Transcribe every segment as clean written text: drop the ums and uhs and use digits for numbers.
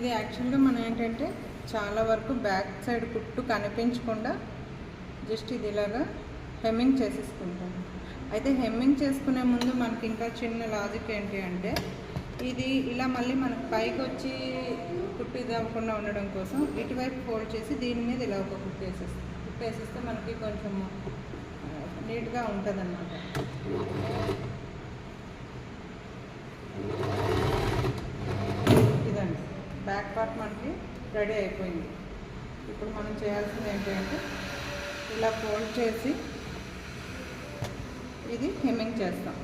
ఇది యాక్చువల్గా మనం ఏంటంటే చాలా వరకు బ్యాక్ సైడ్ కుట్టు కనిపించకుండా జస్ట్ ఇది ఇలాగా హెమ్మింగ్ చేసేసుకుంటాం. అయితే హెమ్మింగ్ చేసుకునే ముందు మనకి ఇంకా చిన్న లాజిక్ ఏంటి అంటే ఇది ఇలా మళ్ళీ మనకు పైకి వచ్చి కుట్టు ఇది అవ్వకుండా ఉండడం కోసం ఇటువైపు ఫోల్డ్ చేసి దీని మీద ఇలా ఒక కుట్టేసేస్తే మనకి కొంచెం నీట్గా ఉంటుంది అన్నమాట. ఇదండి బ్యాక్ పార్ట్ మనకి రెడీ అయిపోయింది. ఇప్పుడు మనం చేయాల్సింది ఏంటంటే ఇలా ఫోల్డ్ చేసి ఇది హెమ్మింగ్ చేస్తాం.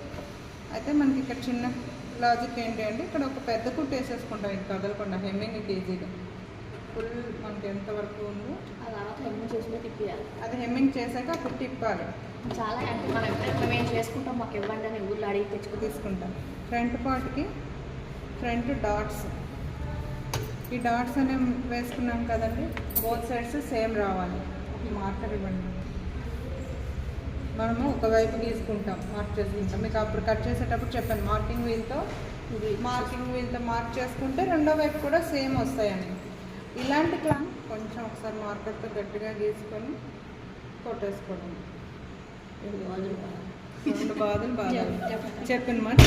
అయితే మనకి ఇక్కడ చిన్న లాజిక్ ఏంటి అంటే ఇక్కడ ఒక పెద్ద కుట్టు వేసేసుకుంటాం, ఇది కదలకుండా హెమ్మింగ్కి ఈజీగా. ఫుల్ మనకి ఎంతవరకు ఉందో హెమ్మింగ్ చేసి తిప్పియాలి. అది హెమ్మింగ్ చేశాక అప్పుడు తిప్పాలి. చాలా అంటే మనం ఎప్పుడైనా మేము చేసుకుంటాం, మాకు ఇవ్వండి అని ఊళ్ళో అడిగి తెచ్చుకు తీసుకుంటాం. ఫ్రంట్ పార్ట్కి ఫ్రంట్ డాట్స్, ఈ డాట్స్ అనేవి వేసుకున్నాం కదండి, బోత్ సైడ్స్ సేమ్ రావాలి. ఒక మార్కర్ ఇవ్వండి. మనము ఒకవైపు గీసుకుంటాం, మార్క్ చేసుకుంటాం. మీకు అప్పుడు కట్ చేసేటప్పుడు చెప్పాను మార్కింగ్ వీల్తో మార్క్ చేసుకుంటే రెండో వైపు కూడా సేమ్ వస్తాయని. ఇలాంటి క్లాన్ కొంచెం ఒకసారి మార్కర్తో గట్టిగా గీసుకొని కొట్టేసుకోవడం. రెండు బాధలు చెప్పిన మాట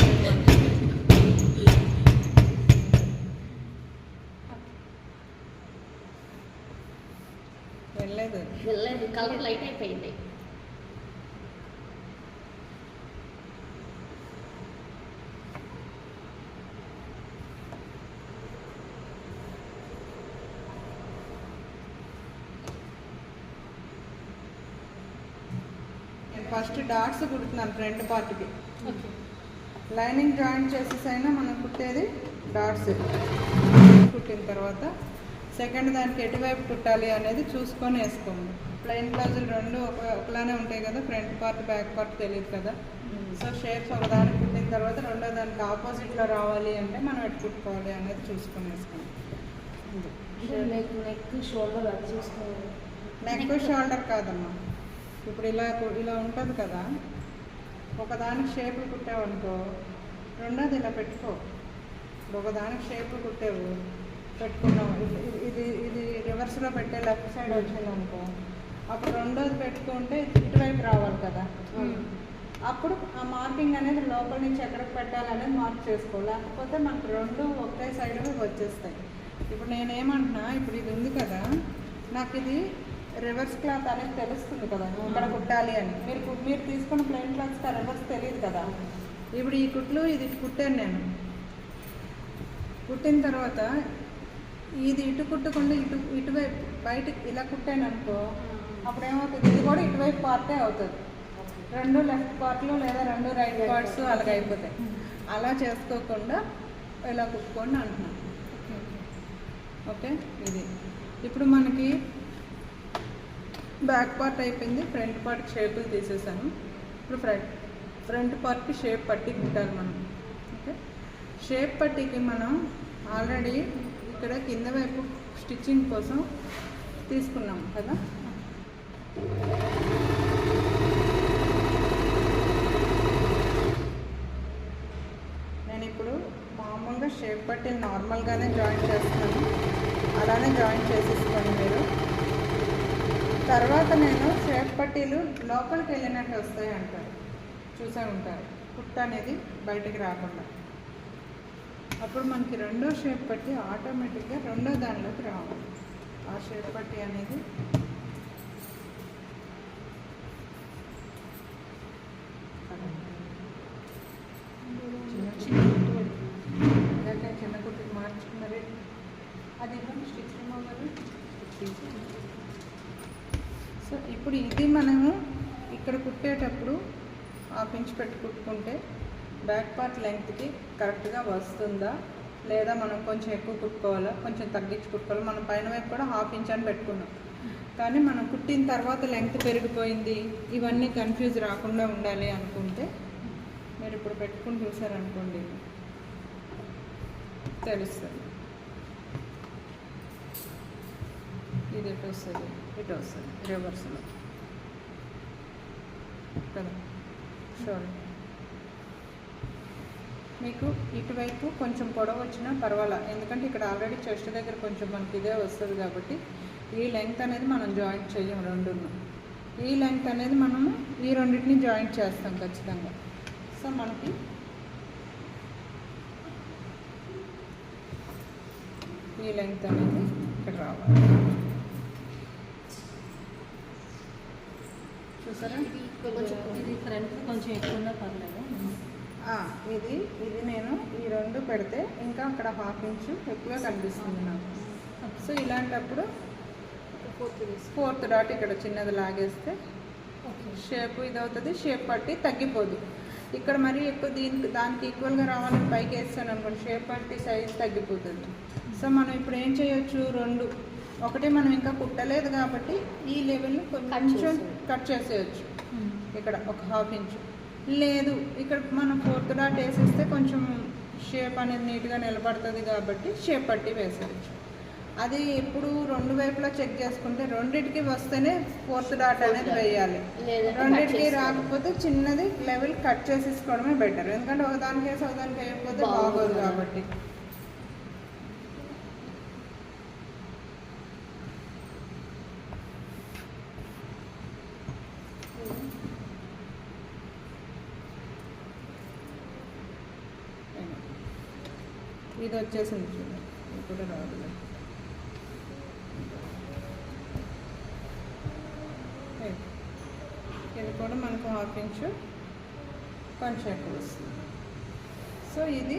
వెళ్ళలేదు, కలర్ లైట్ అయిపోయింది. ఫస్ట్ డాట్స్ కుడుతున్నాను ఫ్రంట్ పార్ట్కి. లైనింగ్ జాయింట్ చేసేసైనా మనం కుట్టేది డాట్స్. కుట్టిన తర్వాత సెకండ్ దానికి ఎటువైపు కుట్టాలి అనేది చూసుకొని వేసుకోండి. ప్లెయిన్ బ్లౌజులు రెండు ఒకలానే ఉంటాయి కదా, ఫ్రంట్ పార్ట్ బ్యాక్ పార్ట్ తెలియదు కదా. సో షేప్స్ ఒకదానికి కుట్టిన తర్వాత రెండో దానికి ఆపోజిట్లో రావాలి అంటే మనం ఎటు కుట్టుకోవాలి అనేది చూసుకొని వేసుకోండి. నెక్ షోల్డర్ కాదమ్మా, ఇప్పుడు ఇలా ఉంటుంది కదా, ఒకదానికి షేపులు కుట్టావనుకో రెండోది ఇలా పెట్టుకో. ఇప్పుడు ఒకదానికి షేపులు కుట్టావు పెట్టుకున్నావు, ఇది రివర్స్లో పెట్టే లెఫ్ట్ సైడ్ వచ్చింది అనుకో, అప్పుడు రెండోది పెట్టుకుంటే ఇటువైపు రావాలి కదా. అప్పుడు ఆ మార్కింగ్ అనేది లోపల నుంచి ఎక్కడికి పెట్టాలనేది మార్క్ చేసుకో, లేకపోతే మనకు రెండు ఒకే సైడ్గా వచ్చేస్తాయి. ఇప్పుడు నేనేమంటున్నా, ఇప్పుడు ఇది ఉంది కదా, నాకు ఇది రివర్స్ క్లాత్ అనేది తెలుస్తుంది కదా ఇక్కడ కుట్టాలి అని. మీరు తీసుకున్న ప్లెయిన్ క్లాత్స్కి రివర్స్ తెలియదు కదా. ఇప్పుడు ఈ కుట్లు ఇది కుట్టాను నేను, కుట్టిన తర్వాత ఇది ఇటు కుట్టకుండా ఇటువైపు బయటకి ఇలా కుట్టాను అనుకో, అప్పుడు ఏమవుతుంది, ఇది కూడా ఇటువైపు పార్టే అవుతుంది. రెండు లెఫ్ట్ పార్ట్లు లేదా రెండు రైట్ పార్ట్స్ అలాగే అయిపోతాయి. అలా చేసుకోకుండా ఇలా కుట్టుకోండి అంటున్నాను. ఓకే, ఇది ఇప్పుడు మనకి బ్యాక్ పార్ట్ అయిపోయింది. ఫ్రంట్ పార్ట్కి షేపులు తీసేసాను. ఇప్పుడు ఫ్రంట్ పార్ట్కి షేప్ పట్టి కుట్టాలి మనం. ఓకే, షేప్ పట్టికి మనం ఆల్రెడీ ఇక్కడ కింద వైపు స్టిచ్చింగ్ కోసం తీసుకున్నాం కదా. నేను ఇప్పుడు మామూలుగా షేప్ పట్టి నార్మల్గానే జాయిన్ చేస్తున్నాను, అలానే జాయిన్ చేసేసుకోండి మీరు. తర్వాత నేను షేప్ పట్టీలు లోపలికి వెళ్ళినట్టు వస్తాయి అంటారు, చూసే ఉంటారు, కుట్ట అనేది బయటికి రాకుండా. అప్పుడు మనకి రెండో షేప్ పట్టి ఆటోమేటిక్గా రెండో దానిలోకి రావాలి. ఆ షేప్ పట్టి అనేది చిన్న కుట్టికి మార్చుకున్నది అది స్టిచ్ రిమూవర్. సో ఇప్పుడు ఇది మనము ఇక్కడ కుట్టేటప్పుడు హాఫ్ ఇంచ్ పెట్టి కుట్టుకుంటే బ్యాక్ పార్ట్ లెంగ్త్కి కరెక్ట్గా వస్తుందా లేదా మనం కొంచెం ఎక్కువ కుట్టుకోవాలా, కొంచెం తగ్గించి కుట్టుకోవాలి. మనం పైన వైపు కూడా హాఫ్ ఇంచ్ అని పెట్టుకున్నాం, కానీ మనం కుట్టిన తర్వాత లెంగ్త్ పెరిగిపోయింది, ఇవన్నీ కన్ఫ్యూజ్ రాకుండా ఉండాలి అనుకుంటే మీరు ఇప్పుడు పెట్టుకుని చూసారనుకోండి తెలుస్తుంది. ఇది ఎటు వస్తుంది, ఇటు వస్తుంది రివర్స్లో కదా. షోల్డర్ మీకు ఇటువైపు కొంచెం పొడవు వచ్చినా పర్వాలా, ఎందుకంటే ఇక్కడ ఆల్రెడీ చెస్ట్ దగ్గర కొంచెం మనకి ఇదే వస్తుంది కాబట్టి ఈ లెంగ్త్ అనేది మనం జాయింట్ చేయం రెండును. ఈ లెంగ్త్ అనేది మనము ఈ రెండింటిని జాయింట్ చేస్తాం ఖచ్చితంగా. సో మనకి ఈ లెంగ్త్ అనేది ఇక్కడ రావాలి. చూసారా? ఇది ఫ్రంట్ కొంచెం ఎక్కువ పర్లేదు. ఇది నేను ఈ రెండు పెడితే ఇంకా అక్కడ 1/2 ఇంచు ఎక్కువగా కనిపిస్తుంది నాకు. సో ఇలాంటప్పుడు 4th డాట్ ఇక్కడ చిన్నది లాగేస్తే షేప్ ఇది అవుతుంది, షేప్ పట్టి తగ్గిపోదు. ఇక్కడ మరీ ఎక్కువ దానికి ఈక్వల్గా రావాలని పైకి వేస్తాను అనుకోండి, షేప్ పట్టి సైజ్ తగ్గిపోతుంది. సో మనం ఇప్పుడు ఏం చేయొచ్చు, ఒకటి మనం ఇంకా కుట్టలేదు కాబట్టి ఈ లెవెల్ని కొంచెం కట్ చేసేయచ్చు. ఇక్కడ ఒక 1/2 ఇంచు లేదు, ఇక్కడ మనం 4th డాట్ వేసేస్తే కొంచెం షేప్ అనేది నీట్గా నిలబడుతుంది కాబట్టి షేప్ పట్టి వేసేయచ్చు. అది ఎప్పుడు రెండు వైపులా చెక్ చేసుకుంటే రెండింటికి వస్తేనే 4th డాట్ అనేది వేయాలి. రెండింటికి రాకపోతే చిన్నది లెవెల్ కట్ చేసేసుకోవడమే బెటర్, ఎందుకంటే ఒకదానికి వేసి ఒకదానికి వేయకపోతే బాగోదు కాబట్టి. ఇది వచ్చేసింది చూడండి, ఇది కూడా రాదు. ఇది కూడా మనకు 1/2 ఇంచు కొంచెం ఎక్కువ వస్తుంది. సో ఇది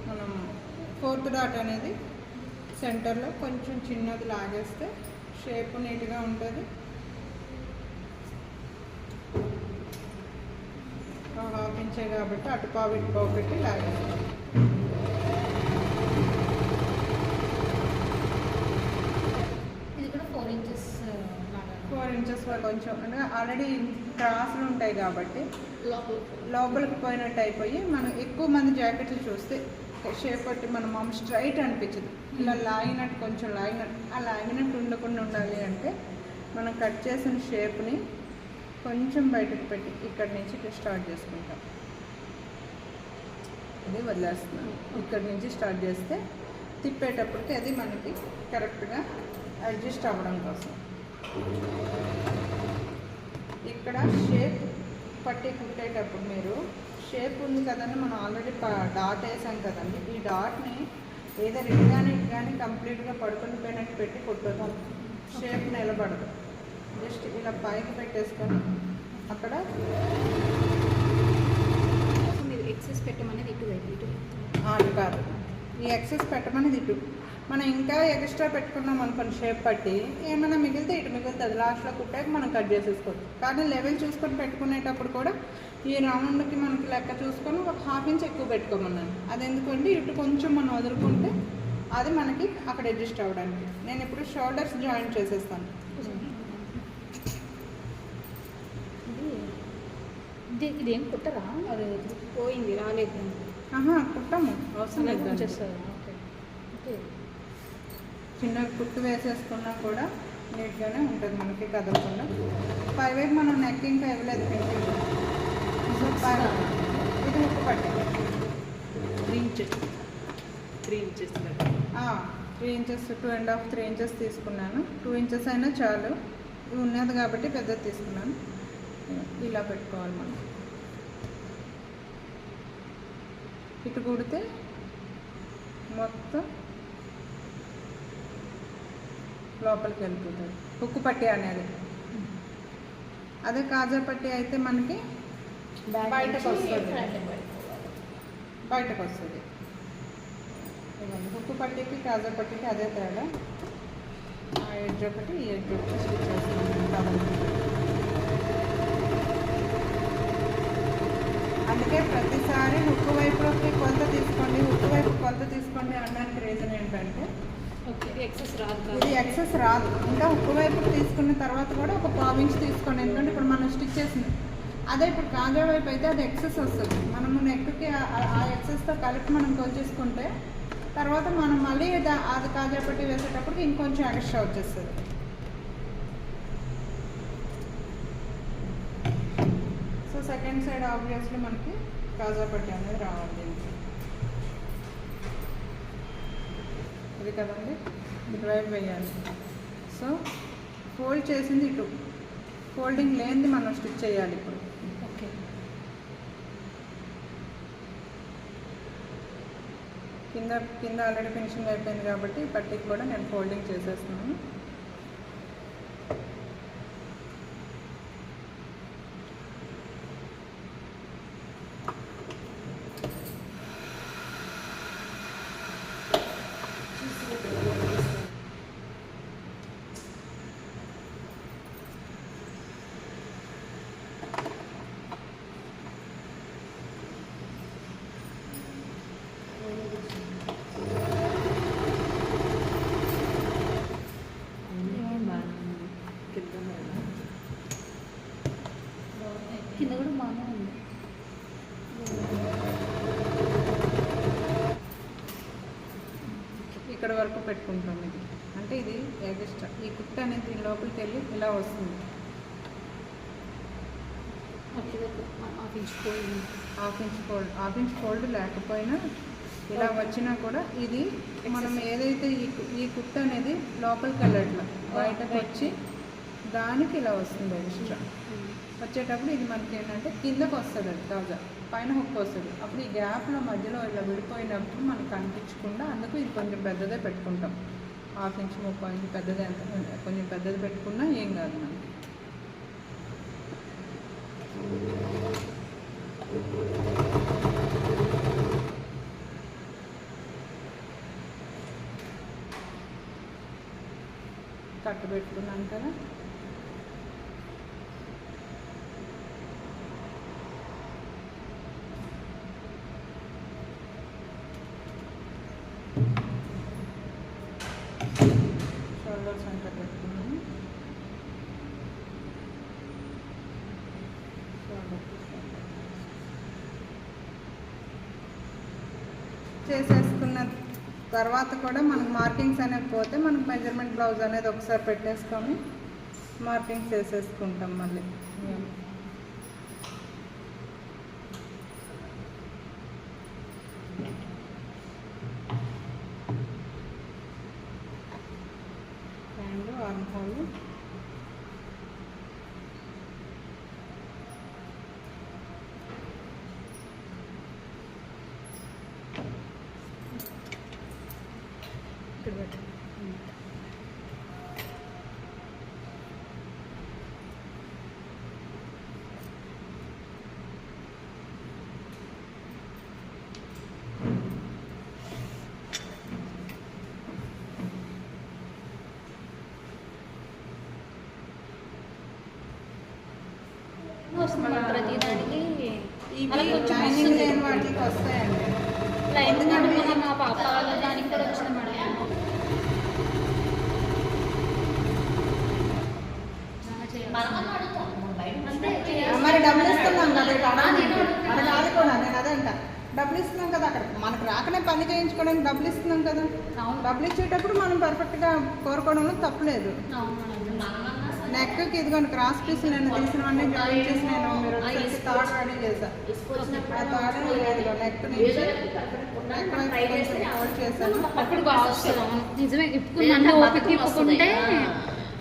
మనం 4th డాట్ అనేది సెంటర్లో కొంచెం చిన్నది లాగేస్తే షేప్ నీట్గా ఉంటుంది. 1/2 ఇంచే కాబట్టి అటు పావు ఇటు పావు పెట్టి లాగేస్తాం. ఇది కూడా 4 ఇంచెస్ 4 ఇంచెస్ కొంచెం అంటే ఆల్రెడీ క్రాస్లు ఉంటాయి కాబట్టి లోపలికి పోయినట్టు అయిపోయి మనం ఎక్కువ మంది జాకెట్లు చూస్తే షేప్ పట్టి మనం స్ట్రైట్ అనిపించదు, ఇలా లాగినట్టు కొంచెం లాగినట్టు. ఆ లాగినట్టు ఉండకుండా ఉండాలి అంటే మనం కట్ చేసిన షేప్ని కొంచెం బయటకు పెట్టి ఇక్కడి నుంచి స్టార్ట్ చేసుకుంటాం. ఇది వదిలేస్తున్నాను, ఇక్కడి నుంచి స్టార్ట్ చేస్తే తిప్పేటప్పటికి అది మనకి కరెక్ట్గా అడ్జస్ట్ అవ్వడం కోసం. ఇక్కడ షేప్ పట్టి కుట్టేటప్పుడు మీరు షేప్ ఉంది కదండి, మనం ఆల్రెడీ డాట్ వేసాం కదండి, ఈ డాట్ని ఏదో ఇటు కానీ కంప్లీట్గా పడుకుని పోయినట్టు పెట్టి కుట్టదు, షేప్ నిలబడదు. జస్ట్ ఇలా పైకి పెట్టేసుకొని అక్కడ మీరు ఎక్సెస్ పెట్టమనేది ఇటు కాదు, ఈ ఎక్సెస్ పెట్టమనేది ఇటు. మనం ఇంకా ఎక్స్ట్రా పెట్టుకున్నాం అనుకోండి షేప్ పట్టి, ఏమైనా మిగిలితే ఇటు మిగులుతుంది, లాస్ట్లో కుట్టాక మనం కట్ చేసేసుకోవచ్చు. కానీ లెవెల్ చూసుకొని పెట్టుకునేటప్పుడు కూడా ఈ రౌండ్కి మనకి లెక్క చూసుకొని ఒక 1/2 ఇంచ్ ఎక్కువ పెట్టుకోమన్నాను. అది ఎందుకంటే ఇటు కొంచెం మనం వదులుకుంటే అది మనకి అక్కడ అడ్జస్ట్ అవ్వడానికి. నేను ఇప్పుడు షోల్డర్స్ జాయింట్ చేసేస్తాను. ఇదేం కుట్టరా? అది పోయింది, రాలేదు. కుట్టము, అవసరం లేదు. ఓకే, చిన్న కుట్టు వేసేసుకున్నా కూడా నీట్గానే ఉంటుంది మనకి కదలకుండా. పైవైపు మనం నెక్ ఇంకా ఇవ్వలేదు పెయింటింగ్. సో ఇది హుక్కు పట్టి 3 ఇంచెస్ 3 ఇంచెస్ 3 ఇంచెస్ 2.5 3 ఇంచెస్ తీసుకున్నాను. 2 ఇంచెస్ అయినా చాలు, ఇది ఉన్నది కాబట్టి పెద్దది తీసుకున్నాను. ఇలా పెట్టుకోవాలి మనం. ఇటు కుడితే మొత్తం లోపలికి వెళ్ళిపోతుంది హుక్కు పట్టి అనేది. అదే కాజా పట్టి అయితే మనకి బయటకు వస్తుంది. హుక్కు పట్టికి కాజా పట్టికి అదే తేడా. ఆ ఎడ్జ్ ఒకటి, ఈ ఎడ్జ్ ఒకటి స్టిచ్ చేస్తున్నాను. అందుకే ప్రతిసారి హుక్కు వైపులోకి కొలత తీసుకోండి, హుక్కు వైపు కొలత తీసుకోండి అనడానికి రీజన్ ఏంటంటే ఇది ఎక్సెస్ రాదు. ఇంకా హుక్కు వైపు తీసుకున్న తర్వాత కూడా ఒక 1/4 ఇంచ్ తీసుకోండి, ఎందుకంటే ఇప్పుడు మనం స్టిచ్ చేసింది. అదే ఇప్పుడు కాజా వైపు అయితే అది ఎక్సెస్ వస్తుంది. మనము నెక్కి ఆ ఎక్సెస్తో కలిపి మనం కొలిచేసుకుంటే తర్వాత మనం మళ్ళీ అది కాజా పట్టి వేసేటప్పటికి ఇంకొంచెం ఎక్స్ట్రా వచ్చేస్తుంది. సో సెకండ్ సైడ్ ఆబ్వియస్లీ మనకి కాజా పట్టి అనేది రావాలి. ఇది కదండి, ఇటువైపు వేయాలి. సో ఫోల్డ్ చేసింది ఇటు, ఫోల్డింగ్ లేనిది మనం స్టిచ్ చేయాలి ఇప్పుడు. ఓకే. కింద కింద ఆల్రెడీ ఫినిషింగ్ అయిపోయింది కాబట్టి పట్టికి కూడా నేను ఫోల్డింగ్ చేసేస్తున్నాను. కింద కూడా బాగానే ఉంది. ఇక్కడ వరకు పెట్టుకుంటాం. ఇది అంటే ఇది ఎక్స్ట్రా, ఈ కుట్ట అనేది దీని లోపలికి వెళ్ళి ఇలా వస్తుంది. హాఫ్ ఇంచ్ ఫోల్డ్ లేకపోయినా ఇలా వచ్చినా కూడా ఇది మనం ఏదైతే ఈ కుట్ట అనేది లోపలికి వెళ్ళట్లా, బయటకు వచ్చి దానికి ఇలా వస్తుంది ఎక్స్ట్రా. వచ్చేటప్పుడు ఇది మనకి ఏంటంటే కిందకు వస్తుంది, అది తాజా పైన హుక్ వస్తుంది. అప్పుడు ఈ గ్యాప్లో మధ్యలో ఇలా విడిపోయినప్పుడు మనకు కనిపించకుండా, అందుకు ఇది కొంచెం పెద్దదే పెట్టుకుంటాం. హాఫ్ ఇంచ్ 30 ఇంచ్ పెద్దది, ఎంత కొంచెం పెద్దది పెట్టుకున్నా ఏం కాదు మనకి. కట్టు పెట్టుకున్నాను కదా, షోల్డర్ సెంటర్ పెట్టుకున్నాను. చేసేసుకున్న తర్వాత కూడా మనకు మార్కింగ్స్ అనేవి పోతే మనకు మెజర్మెంట్ బ్లౌజ్ అనేది ఒకసారి పెట్టేసుకొని మార్కింగ్స్ వేసేసుకుంటాం మళ్ళీ. హ్యాండ్ ఆర్మ్ హోల్, ఇక్కడ పెట్టు. వస్తుంది ప్రతి దానికి ఇవి అలా కొంచెం లైనింగ్ వస్తుంది. లేని వాటికి వస్తాయండి. లైనింగ్ అంటే మొన్న మా పాప వాళ్ళ దానికి కూడా వచ్చింది మేడం. మరి డబ్బులు ఇస్తున్నాం కదా, ఇటు అడగాలి కూడా. నేను అదే అంట, డబ్బులు ఇస్తున్నాం కదా, అక్కడ మనకు రాకనే పని చేయించుకోవడానికి డబ్బులు ఇస్తున్నాం కదా. అవును. డబ్బులు ఇచ్చేటప్పుడు మనం పర్ఫెక్ట్గా కోరుకోవడంలో తప్పలేదు. నెక్కి ఇదిగోండి క్రాస్ పీస్ నేను తీసినవన్నీ జాయిన్ చేసి నేను మీరు వచ్చేసి థాట్ రెడీ చేశాను. ఆ థాట్ లేదు నెక్ నుంచి నెక్ వైపు కొంచెం ఫోల్డ్ చేశాను. అప్పుడు బాగా వస్తుంది. అవును. నిజమే. ఇప్పుకున్నా ఓపిక ఇప్పుకుంటే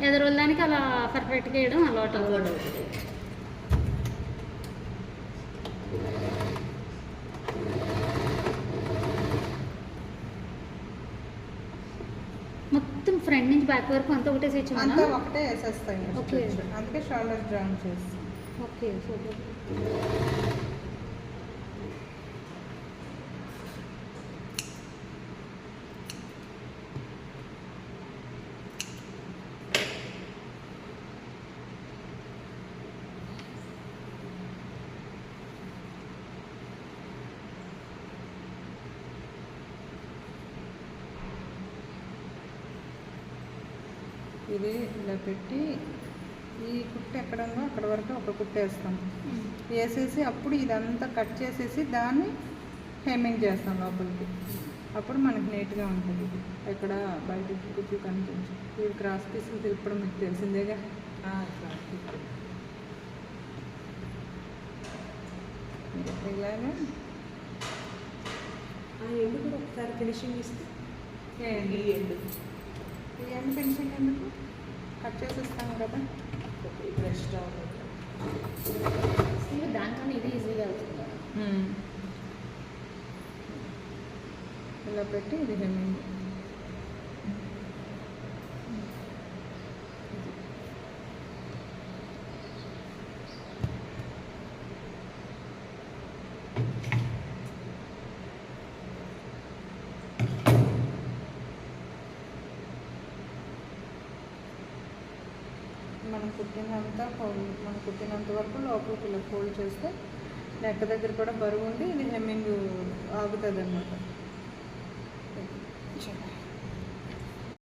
ఎదురుదానికి అలా పర్ఫెక్ట్గా వేయడం అలవాటు అవుతుంది. మొత్తం ఫ్రంట్ నుంచి బ్యాక్ వరకు అంతా ఒకటే స్టిచ్ అంతా ఒకటే వేసేస్తాయి. ఓకే. అందుకే షోల్డర్ జాయిన్ చేస్తాం. Okay super. ఇది ఇలా పెట్టి ఈ కుట్టు ఎక్కడ ఉందో అక్కడ వరకు ఒక కుట్టు వేస్తాం. వేసేసి అప్పుడు ఇదంతా కట్ చేసేసి దాన్ని హెమ్మింగ్ చేస్తాం లోపలికి. అప్పుడు మనకి నీట్గా ఉంటుంది. ఎక్కడ బయటకి కుట్లు కనిపించు. ఇవి క్రాస్ పీసులు తిప్పడం మీకు తెలిసిందేగా. క్రాస్ పీస్ ఇలాగా ఎండు కూడా ఒకసారి ఫినిషింగ్ ఇస్తే ఏంటి ఈ ఎండు ఈ ఎండ్ ఫినిషింగ్ ఎందుకు కట్ చేసి ఇస్తాం కదా. బ్రష్ దానికన్నా ఇది ఈజీగా అవుతుంది కదా. ఇలా పెట్టి ఇది హెమ్మింగ్. మనం కుట్టినంత వరకు లోపలికి ఇలా ఫోల్డ్ చేస్తే నెక్ దగ్గర కూడా బరువు ఉండి ఇది హెమ్మింగ్ ఆగుతుంది అన్నమాట.